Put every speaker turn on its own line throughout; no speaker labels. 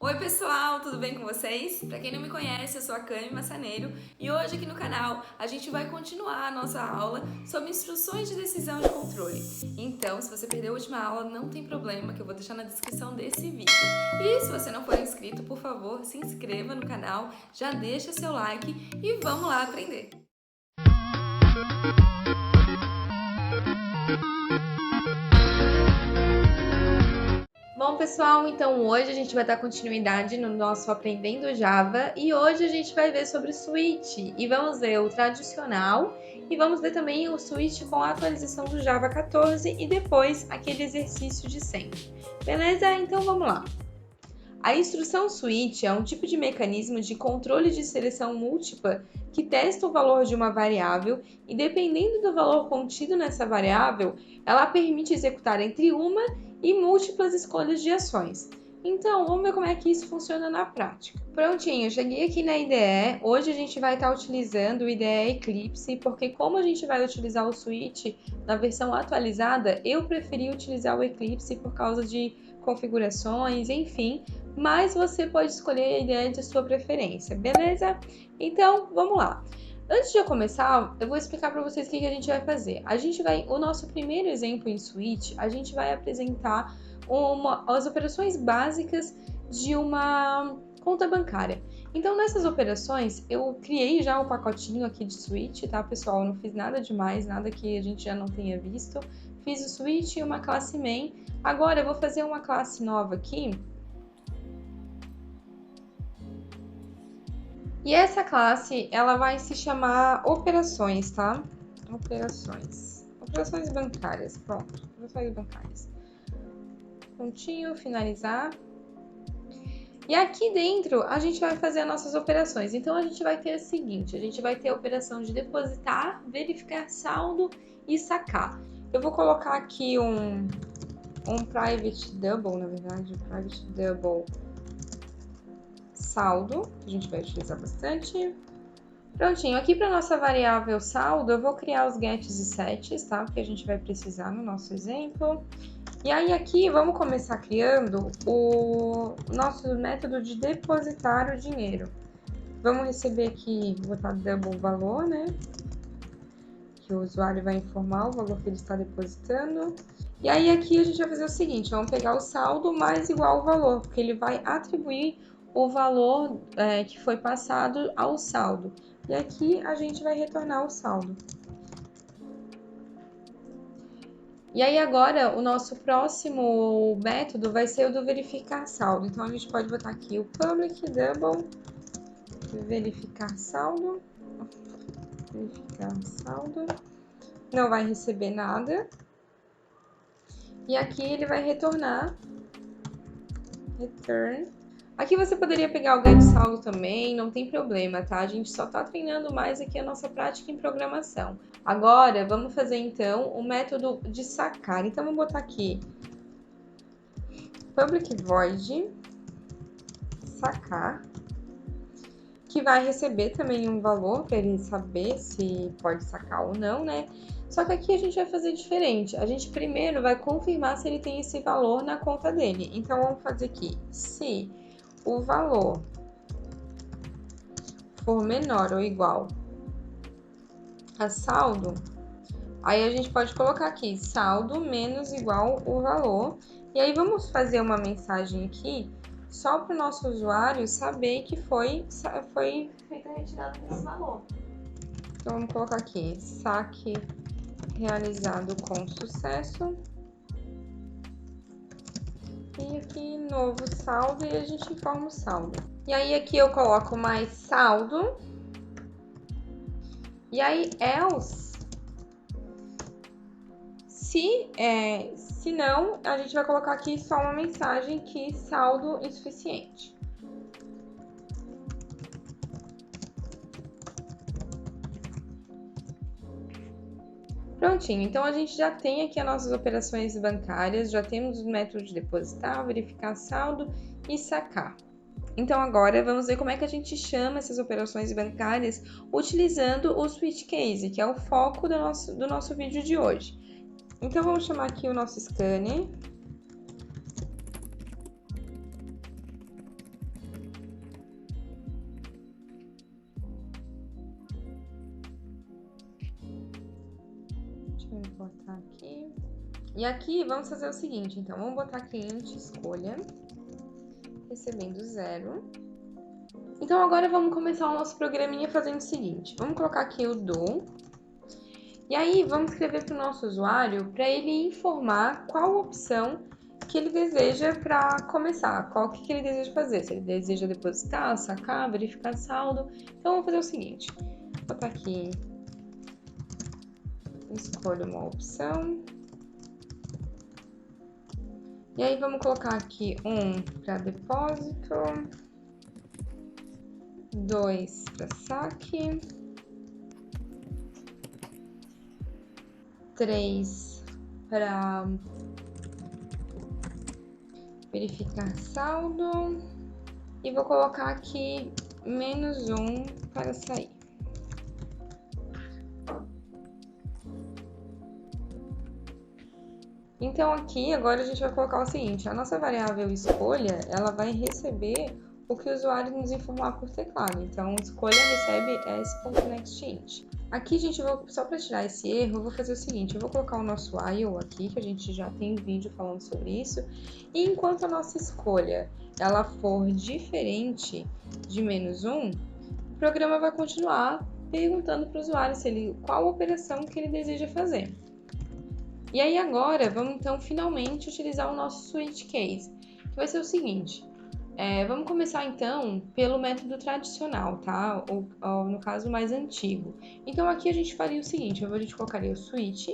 Oi pessoal, tudo bem com vocês? Para quem não me conhece, eu sou a Cami Massaneiro e hoje aqui no canal a gente vai continuar a nossa aula sobre instruções de decisão de controle. Então, se você perdeu a última aula, não tem problema, que eu vou deixar na descrição desse vídeo. E se você não for inscrito, por favor, se inscreva no canal, já deixa seu like e vamos lá aprender! Bom, pessoal, então hoje a gente vai dar continuidade no nosso Aprendendo Java e hoje a gente vai ver sobre o switch e vamos ver o tradicional e vamos ver também o switch com a atualização do Java 14 e depois aquele exercício de sempre. Beleza? Então vamos lá. A instrução switch é um tipo de mecanismo de controle de seleção múltipla que testa o valor de uma variável e, dependendo do valor contido nessa variável, ela permite executar entre uma e múltiplas escolhas de ações. Então, vamos ver como é que isso funciona na prática. Prontinho, eu cheguei aqui na IDE. Hoje a gente vai estar utilizando o IDE Eclipse, porque como a gente vai utilizar o switch na versão atualizada, eu preferi utilizar o Eclipse por causa de configurações, enfim, mas você pode escolher a IDE de sua preferência, beleza? Então, vamos lá. Antes de eu começar, eu vou explicar para vocês o que a gente vai fazer. O nosso primeiro exemplo em switch, a gente vai apresentar as operações básicas de uma conta bancária. Então, nessas operações, eu criei já o pacotinho aqui de switch, tá, pessoal? Eu não fiz nada demais, nada que a gente já não tenha visto. Fiz o switch e uma classe main. Agora, eu vou fazer uma classe nova aqui. E essa classe, ela vai se chamar operações, tá? Operações bancárias, pronto. Operações bancárias. Prontinho, finalizar. E aqui dentro, a gente vai fazer as nossas operações. Então, a gente vai ter o seguinte, a gente vai ter a operação de depositar, verificar saldo e sacar. Eu vou colocar aqui um private double, na verdade, private double saldo, que a gente vai utilizar bastante. Prontinho, aqui para nossa variável saldo, eu vou criar os gets e sets, tá? Porque a gente vai precisar no nosso exemplo. E aí aqui, vamos começar criando o nosso método de depositar o dinheiro. Vamos receber aqui, vou botar double valor, né? Que o usuário vai informar o valor que ele está depositando. E aí aqui a gente vai fazer o seguinte, vamos pegar o saldo mais igual ao valor, porque ele vai atribuir o valor que foi passado ao saldo. E aqui a gente vai retornar o saldo. E aí agora o nosso próximo método vai ser o do verificar saldo. Então a gente pode botar aqui o public double verificar saldo. Verificar saldo. Não vai receber nada. E aqui ele vai retornar return. Aqui você poderia pegar o get saldo também, não tem problema, tá? A gente só tá treinando mais aqui a nossa prática em programação. Agora, vamos fazer então o método de sacar. Então, vamos botar aqui public void sacar, que vai receber também um valor para ele saber se pode sacar ou não, né? Só que aqui a gente vai fazer diferente. A gente primeiro vai confirmar se ele tem esse valor na conta dele. Então, vamos fazer aqui, se o valor for menor ou igual a saldo, aí a gente pode colocar aqui, saldo menos igual o valor. E aí vamos fazer uma mensagem aqui, só para o nosso usuário saber que foi feita a retirada desse valor. Então, vamos colocar aqui, saque realizado com sucesso. E aqui, novo saldo, e a gente informa o saldo. E aí, aqui eu coloco mais saldo. E aí, else. Se não, a gente vai colocar aqui só uma mensagem que saldo insuficiente. Prontinho, então a gente já tem aqui as nossas operações bancárias, já temos os métodos de depositar, verificar saldo e sacar. Então agora vamos ver como é que a gente chama essas operações bancárias utilizando o switch case, que é o foco do nosso vídeo de hoje. Então vamos chamar aqui o nosso scanner. Deixa eu importar aqui. E aqui vamos fazer o seguinte, então, vamos botar cliente escolha, recebendo 0. Então, agora vamos começar o nosso programinha fazendo o seguinte, vamos colocar aqui o do, e aí vamos escrever para o nosso usuário para ele informar qual opção que ele deseja para começar, qual que ele deseja fazer, se ele deseja depositar, sacar, verificar saldo. Então, vamos fazer o seguinte, vou botar aqui, escolha uma opção. E aí, vamos colocar aqui 1 para depósito, 2 para saque, 3 para verificar saldo e vou colocar aqui -1 para sair. Então, aqui, agora a gente vai colocar o seguinte, a nossa variável escolha, ela vai receber o que o usuário nos informar por teclado. Então, escolha recebe s.nextInt. Aqui, gente, só para tirar esse erro, eu vou fazer o seguinte, eu vou colocar o nosso while aqui, que a gente já tem vídeo falando sobre isso, e enquanto a nossa escolha ela for diferente de -1, o programa vai continuar perguntando para o usuário qual operação que ele deseja fazer. E aí agora, vamos então finalmente utilizar o nosso switch case, que vai ser o seguinte, vamos começar então pelo método tradicional, tá? Ou no caso mais antigo. Então aqui a gente faria o seguinte, a gente colocaria o switch,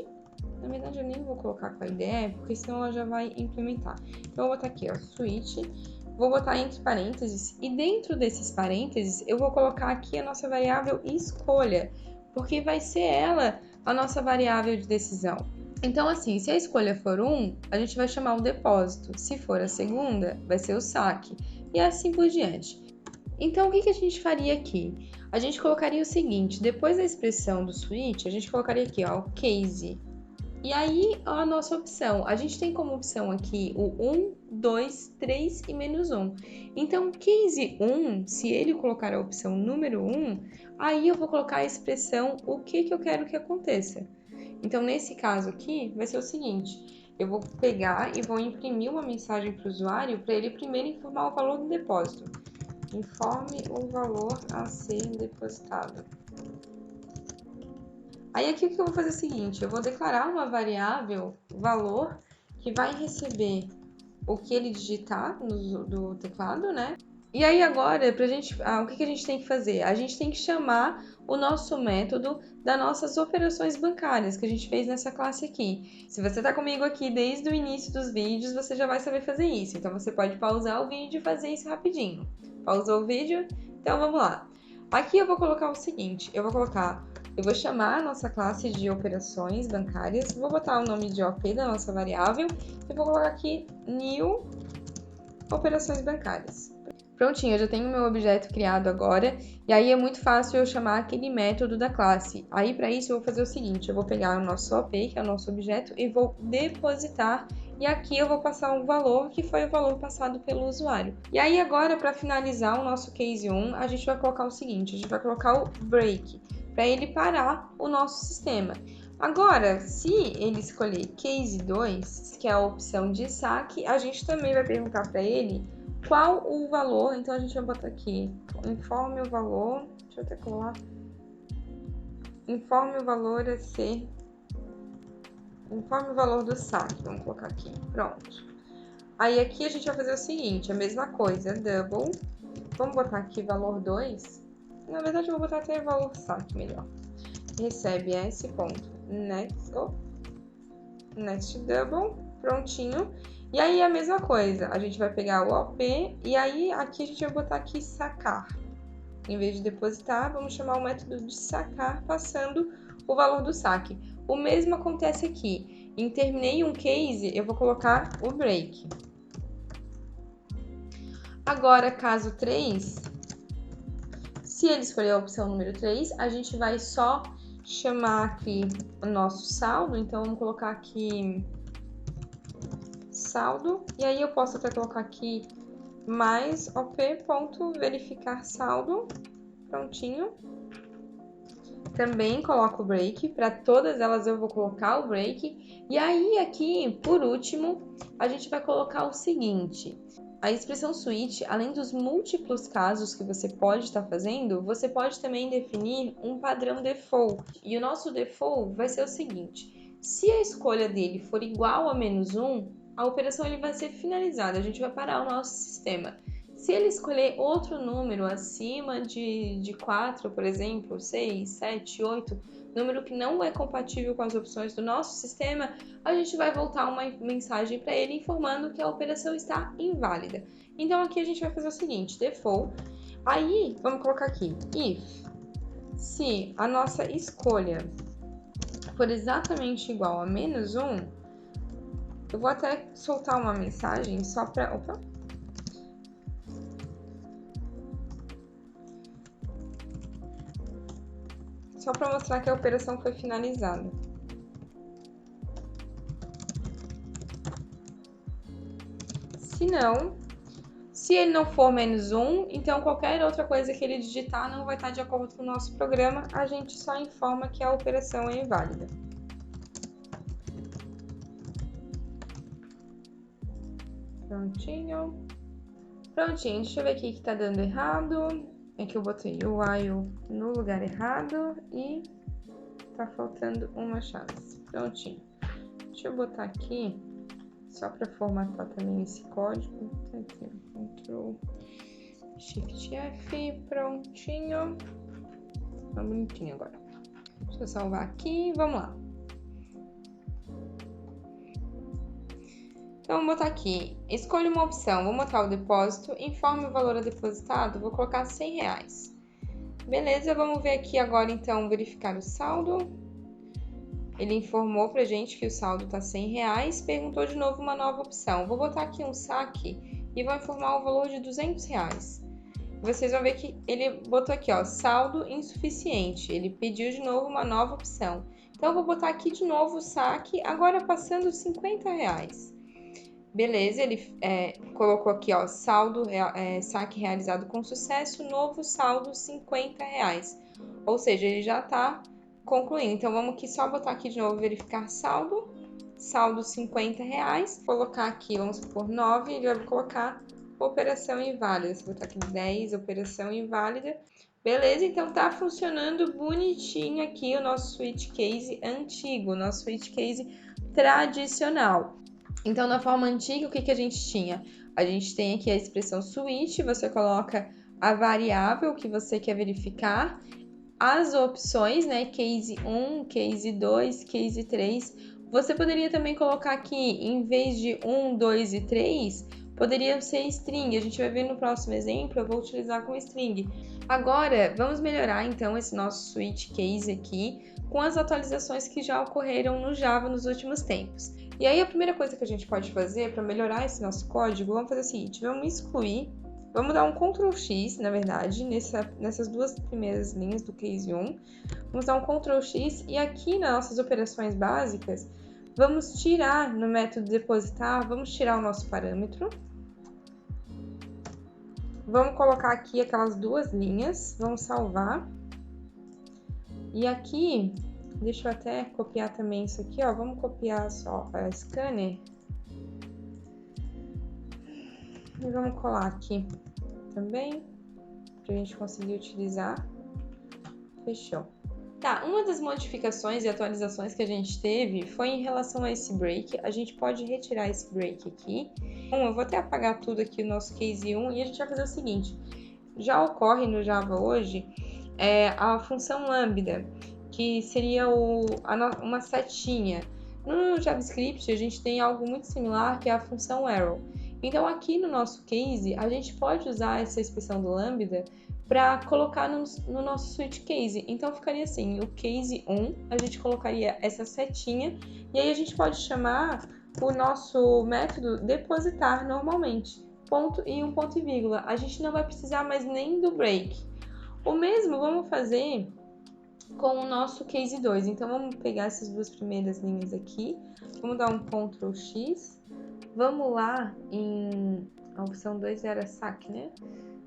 na verdade eu nem vou colocar com a IDE, porque senão ela já vai implementar. Então eu vou botar aqui, ó, switch, vou botar entre parênteses, e dentro desses parênteses eu vou colocar aqui a nossa variável escolha, porque vai ser ela a nossa variável de decisão. Então, assim, se a escolha for 1, a gente vai chamar o depósito. Se for a segunda, vai ser o saque. E assim por diante. Então, o que a gente faria aqui? A gente colocaria o seguinte, depois da expressão do switch, a gente colocaria aqui, ó, o case. E aí, a nossa opção. A gente tem como opção aqui o 1, 2, 3 e -1. Então, case 1, se ele colocar a opção número 1, aí eu vou colocar a expressão o que eu quero que aconteça. Então, nesse caso aqui, vai ser o seguinte, eu vou pegar e vou imprimir uma mensagem para o usuário para ele primeiro informar o valor do depósito. Informe o valor a ser depositado. Aí aqui o que eu vou fazer é o seguinte, eu vou declarar uma variável, valor, que vai receber o que ele digitar do teclado, né? E aí agora, o que a gente tem que fazer? A gente tem que chamar o nosso método das nossas operações bancárias, que a gente fez nessa classe aqui. Se você está comigo aqui desde o início dos vídeos, você já vai saber fazer isso. Então, você pode pausar o vídeo e fazer isso rapidinho. Pausou o vídeo? Então, vamos lá. Aqui eu vou colocar o seguinte, eu vou chamar a nossa classe de operações bancárias, vou botar o nome de OP da nossa variável e vou colocar aqui new operações bancárias. Prontinho, eu já tenho meu objeto criado agora, e aí é muito fácil eu chamar aquele método da classe. Aí, para isso, eu vou fazer o seguinte, eu vou pegar o nosso OP, que é o nosso objeto, e vou depositar, e aqui eu vou passar um valor, que foi o valor passado pelo usuário. E aí, agora, para finalizar o nosso case 1, a gente vai colocar o seguinte, a gente vai colocar o break, para ele parar o nosso sistema. Agora, se ele escolher case 2, que é a opção de saque, a gente também vai perguntar para ele qual o valor, então a gente vai botar aqui, informe o valor, deixa eu até colar, informe o valor a ser, informe o valor do saque, vamos colocar aqui, pronto. Aí aqui a gente vai fazer o seguinte, a mesma coisa, double, vamos botar aqui valor 2, na verdade eu vou botar até valor saque melhor, recebe next double, prontinho. E aí a mesma coisa, a gente vai pegar o OP e aí aqui a gente vai botar aqui sacar. Em vez de depositar, vamos chamar o método de sacar passando o valor do saque. O mesmo acontece aqui. Em terminei um case, eu vou colocar o break. Agora, caso 3, se ele escolher a opção número 3, a gente vai só chamar aqui o nosso saldo, então vamos colocar aqui saldo, e aí eu posso até colocar aqui mais op.verificar saldo, prontinho. também coloco o break, para todas elas eu vou colocar o break. E aí aqui, por último, a gente vai colocar o seguinte: a expressão switch, além dos múltiplos casos que você pode estar fazendo, você pode também definir um padrão default. E o nosso default vai ser o seguinte: se a escolha dele for igual a -1, a operação ele vai ser finalizada, a gente vai parar o nosso sistema. Se ele escolher outro número acima de 4, por exemplo, 6, 7, 8, número que não é compatível com as opções do nosso sistema, a gente vai voltar uma mensagem para ele informando que a operação está inválida. Então aqui a gente vai fazer o seguinte, default, aí vamos colocar aqui, if, se a nossa escolha for exatamente igual a -1, eu vou até soltar uma mensagem só para... Só para mostrar que a operação foi finalizada. Se não, se ele não for -1, então qualquer outra coisa que ele digitar não vai estar de acordo com o nosso programa, a gente só informa que a operação é inválida. Prontinho. Prontinho, deixa eu ver aqui que tá dando errado. É que eu botei o while no lugar errado e tá faltando uma chave. Prontinho. Deixa eu botar aqui, só para formatar também esse código. Tá aqui, Ctrl Shift F, prontinho. Tá bonitinho agora. Deixa eu salvar aqui, vamos lá. Então, vou botar aqui, escolha uma opção, vou botar o depósito, informe o valor a depositado, vou colocar R$100. Beleza, vamos ver aqui agora, então, verificar o saldo. Ele informou pra gente que o saldo tá R$100, perguntou de novo uma nova opção. Vou botar aqui um saque e vou informar o valor de R$200. Vocês vão ver que ele botou aqui, ó, saldo insuficiente. Ele pediu de novo uma nova opção. Então, eu vou botar aqui de novo o saque, agora passando R$50. Beleza, ele colocou aqui, ó, saldo, saque realizado com sucesso, novo saldo R$50. Ou seja, ele já tá concluindo. Então, vamos aqui só botar aqui de novo, verificar saldo, saldo R$50, colocar aqui, vamos supor, 9, ele vai colocar operação inválida. Se botar aqui 10, operação inválida. Beleza, então tá funcionando bonitinho aqui o nosso switch case antigo, o nosso switch case tradicional. Então, na forma antiga, o que a gente tinha? A gente tem aqui a expressão switch, você coloca a variável que você quer verificar, as opções, né? Case 1, case 2, case 3. Você poderia também colocar aqui, em vez de 1, 2 e 3, poderia ser string. A gente vai ver no próximo exemplo, eu vou utilizar com string. Agora, vamos melhorar então esse nosso switch case aqui com as atualizações que já ocorreram no Java nos últimos tempos. E aí a primeira coisa que a gente pode fazer para melhorar esse nosso código, vamos fazer o seguinte, vamos excluir, vamos dar um Ctrl X, na verdade, nessas duas primeiras linhas do case 1, vamos dar um Ctrl X e aqui nas nossas operações básicas, vamos tirar no método depositar, vamos tirar o nosso parâmetro, vamos colocar aqui aquelas duas linhas, vamos salvar, e aqui... Deixa eu até copiar também isso aqui, ó. Vamos copiar só a scanner. E vamos colar aqui também, pra gente conseguir utilizar. Fechou. Tá, uma das modificações e atualizações que a gente teve foi em relação a esse break. A gente pode retirar esse break aqui. Bom, eu vou até apagar tudo aqui no nosso case 1 e a gente vai fazer o seguinte. Já ocorre no Java hoje a função lambda, que seria uma setinha. No JavaScript, a gente tem algo muito similar, que é a função arrow. Então, aqui no nosso case, a gente pode usar essa expressão do lambda para colocar no nosso switch case. Então, ficaria assim, o case 1, a gente colocaria essa setinha, e aí a gente pode chamar o nosso método depositar normalmente, ponto e um ponto e vírgula. A gente não vai precisar mais nem do break. O mesmo vamos fazer com o nosso case 2. Então, vamos pegar essas duas primeiras linhas aqui, vamos dar um Ctrl X, vamos lá a opção 2 era saque, né?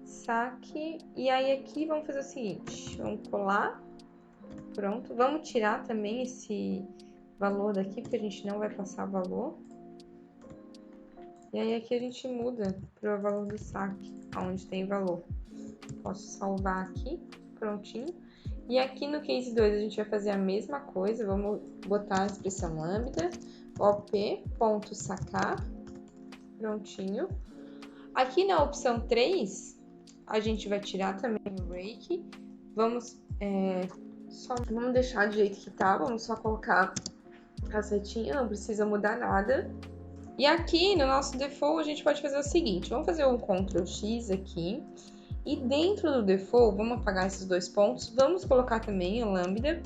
Saque, e aí aqui vamos fazer o seguinte, vamos colar, Pronto. Vamos tirar também esse valor daqui, porque a gente não vai passar valor. E aí aqui a gente muda para o valor do saque, onde tem valor. Posso salvar aqui, prontinho. E aqui no case 2 a gente vai fazer a mesma coisa, vamos botar a expressão lambda, op.sacar, prontinho. Aqui na opção 3, a gente vai tirar também o rake, vamos deixar do jeito que tá, vamos só colocar a setinha, não precisa mudar nada. E aqui no nosso default a gente pode fazer o seguinte, vamos fazer um Ctrl X aqui. E dentro do default, vamos apagar esses 2 pontos, vamos colocar também o lambda.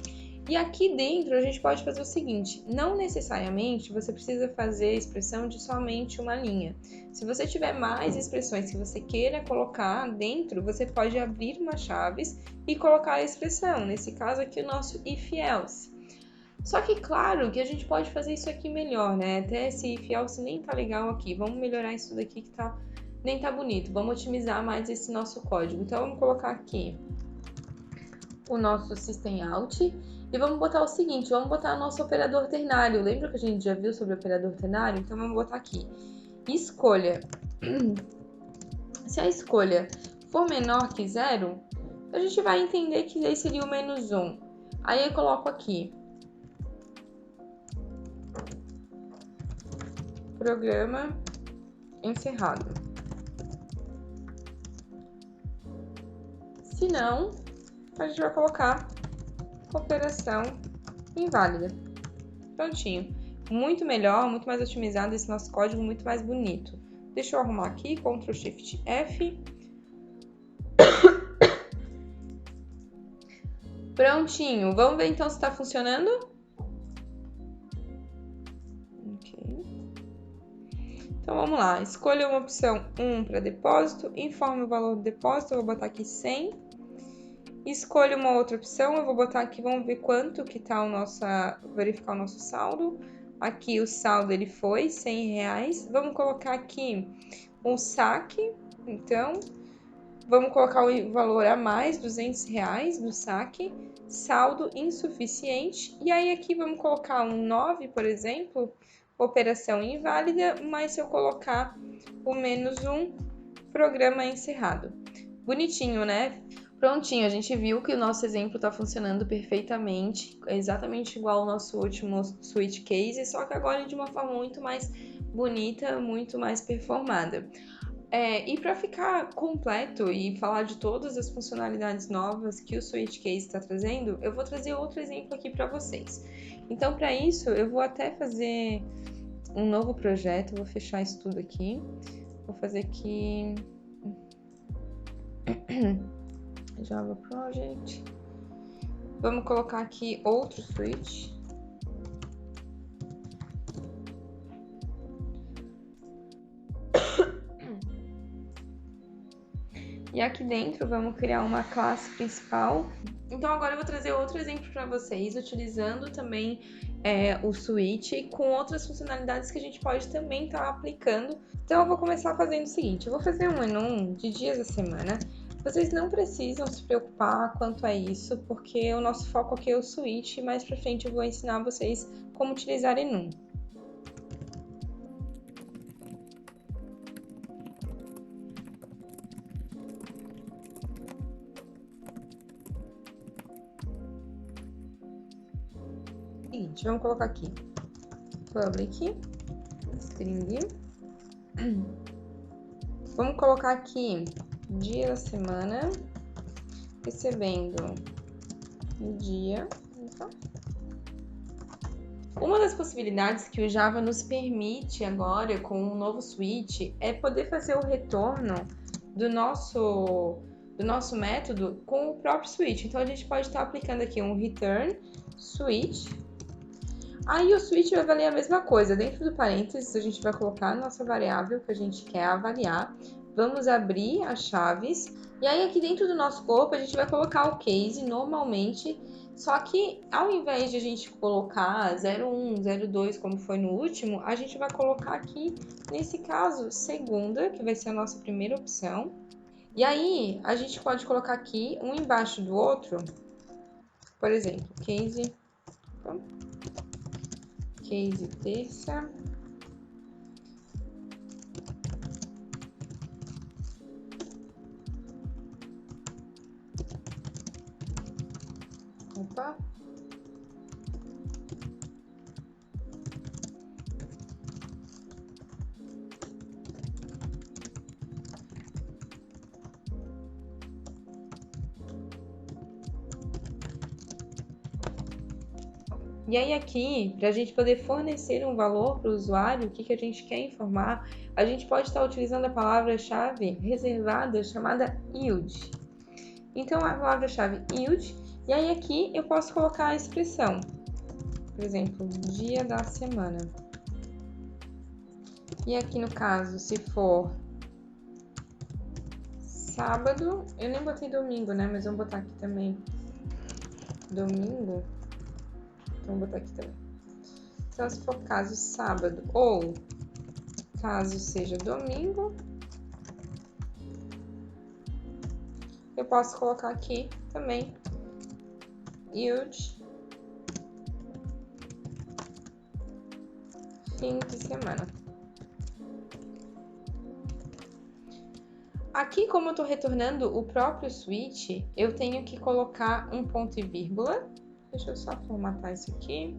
E aqui dentro a gente pode fazer o seguinte, não necessariamente você precisa fazer a expressão de somente uma linha. Se você tiver mais expressões que você queira colocar dentro, você pode abrir uma chaves e colocar a expressão. Nesse caso aqui o nosso if else. Só que claro que a gente pode fazer isso aqui melhor, né? Até esse if else nem tá legal aqui. Vamos melhorar isso daqui que nem tá bonito. Vamos otimizar mais esse nosso código. Então vamos colocar aqui o nosso system out e vamos botar o seguinte, vamos botar nosso operador ternário. Lembra que a gente já viu sobre o operador ternário? Então vamos botar aqui. Escolha. Se a escolha for menor que 0, a gente vai entender que daí seria o -1. Aí eu coloco aqui programa encerrado. Se não, a gente vai colocar operação inválida. Prontinho. Muito melhor, muito mais otimizado esse nosso código, muito mais bonito. Deixa eu arrumar aqui, Ctrl Shift F. Prontinho. Vamos ver então se está funcionando? Ok. Então vamos lá. Escolha uma opção 1 para depósito, informe o valor do depósito, eu vou botar aqui 100. Escolha uma outra opção, eu vou botar aqui, vamos ver quanto que tá verificar o nosso saldo. Aqui o saldo ele foi R$100. Vamos colocar aqui um saque, então, vamos colocar o valor a mais, R$200 do saque, saldo insuficiente. E aí aqui vamos colocar um 9, por exemplo, operação inválida, mas se eu colocar o -1, programa encerrado. Bonitinho, né? Prontinho, a gente viu que o nosso exemplo está funcionando perfeitamente, exatamente igual ao nosso último switch case, só que agora de uma forma muito mais bonita, muito mais performada. E para ficar completo e falar de todas as funcionalidades novas que o switch case está trazendo, eu vou trazer outro exemplo aqui para vocês. Então, para isso, eu vou até fazer um novo projeto, vou fechar isso tudo aqui, vou fazer aqui Java Project. Vamos colocar aqui outro switch. E aqui dentro vamos criar uma classe principal. Então agora eu vou trazer outro exemplo para vocês, utilizando também o switch com outras funcionalidades que a gente pode também estar aplicando. Então eu vou começar fazendo o seguinte, eu vou fazer um menu de dias da semana. Vocês não precisam se preocupar quanto a isso, porque o nosso foco aqui é o switch, e mais pra frente eu vou ensinar vocês como utilizar enum. Seguinte, vamos colocar aqui public string. Vamos colocar aqui dia da semana, recebendo no dia. Então, uma das possibilidades que o Java nos permite agora com o novo switch é poder fazer o retorno do nosso método com o próprio switch. Então a gente pode estar aplicando aqui um return switch. Aí o switch vai valer a mesma coisa. Dentro do parênteses a gente vai colocar a nossa variável que a gente quer avaliar. Vamos abrir as chaves. E aí aqui dentro do nosso corpo a gente vai colocar o case normalmente. Só que ao invés de a gente colocar 01, 02 como foi no último, a gente vai colocar aqui, nesse caso, segunda, que vai ser a nossa primeira opção. E aí a gente pode colocar aqui um embaixo do outro Por exemplo, case terça. Opa. E aí aqui, para a gente poder fornecer um valor para o usuário, o que a gente quer informar, a gente pode estar utilizando a palavra-chave reservada chamada yield. Então, a palavra-chave yield, e aí aqui eu posso colocar a expressão, por exemplo, dia da semana. E aqui no caso, se for sábado, eu nem botei domingo, né? Mas vamos botar aqui também domingo. Então, vou botar aqui também. Então, se for caso sábado ou caso seja domingo, eu posso colocar aqui também yield fim de semana. Aqui, como eu estou retornando o próprio switch, eu tenho que colocar um ponto e vírgula. Deixa eu só formatar isso aqui.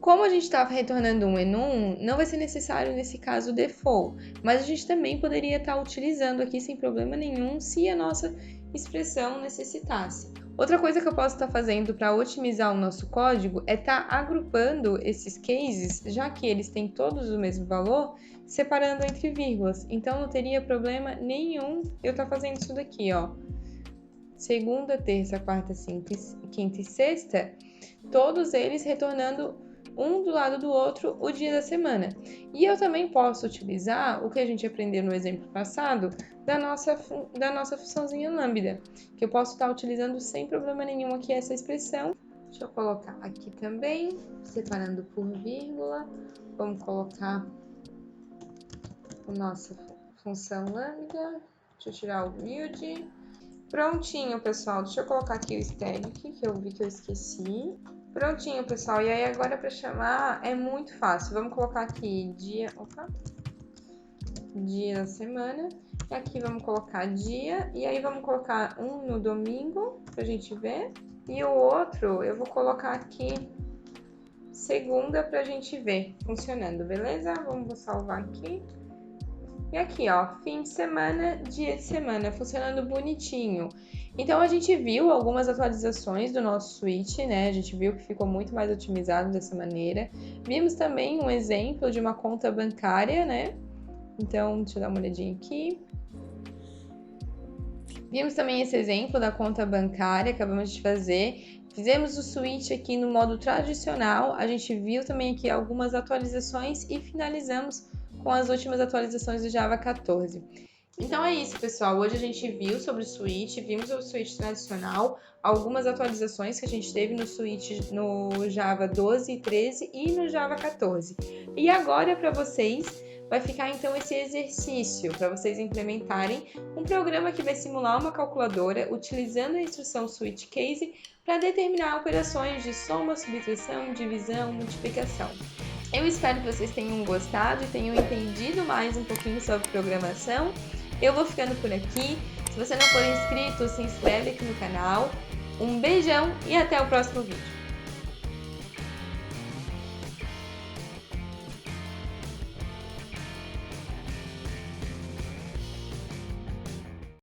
Como a gente estava retornando um enum, não vai ser necessário nesse caso o default, mas a gente também poderia estar utilizando aqui sem problema nenhum se a nossa expressão necessitasse. Outra coisa que eu posso estar fazendo para otimizar o nosso código é estar agrupando esses cases, já que eles têm todos o mesmo valor, separando entre vírgulas. Então não teria problema nenhum eu estar fazendo isso daqui, ó. Segunda, terça, quarta, quinta e sexta, todos eles retornando um do lado do outro o dia da semana. E eu também posso utilizar o que a gente aprendeu no exemplo passado da nossa funçãozinha lambda, que eu posso estar utilizando sem problema nenhum aqui essa expressão. Deixa eu colocar aqui também, separando por vírgula. Vamos colocar a nossa função lambda. Deixa eu tirar o yield. Prontinho, pessoal. Deixa eu colocar aqui o static, que eu vi que eu esqueci. Prontinho, pessoal. E aí agora para chamar é muito fácil. Vamos colocar aqui dia da semana. E aqui vamos colocar dia. E aí vamos colocar um no domingo, pra gente ver. E o outro eu vou colocar aqui segunda pra gente ver funcionando, beleza? Vamos salvar aqui. E aqui, ó, fim de semana, dia de semana, funcionando bonitinho. Então, a gente viu algumas atualizações do nosso switch, né? A gente viu que ficou muito mais otimizado dessa maneira. Vimos também um exemplo de uma conta bancária, né? Então, deixa eu dar uma olhadinha aqui. Vimos também esse exemplo da conta bancária, acabamos de fazer. Fizemos o switch aqui no modo tradicional. A gente viu também aqui algumas atualizações e finalizamos com as últimas atualizações do Java 14. Então é isso, pessoal. Hoje a gente viu sobre o switch, vimos o switch tradicional, algumas atualizações que a gente teve no switch no Java 12 e 13 e no Java 14. E agora para vocês vai ficar então esse exercício para vocês implementarem um programa que vai simular uma calculadora utilizando a instrução switch case para determinar operações de soma, subtração, divisão, multiplicação. Eu espero que vocês tenham gostado e tenham entendido mais um pouquinho sobre programação. Eu vou ficando por aqui. Se você não for inscrito, se inscreve aqui no canal. Um beijão e até o próximo vídeo.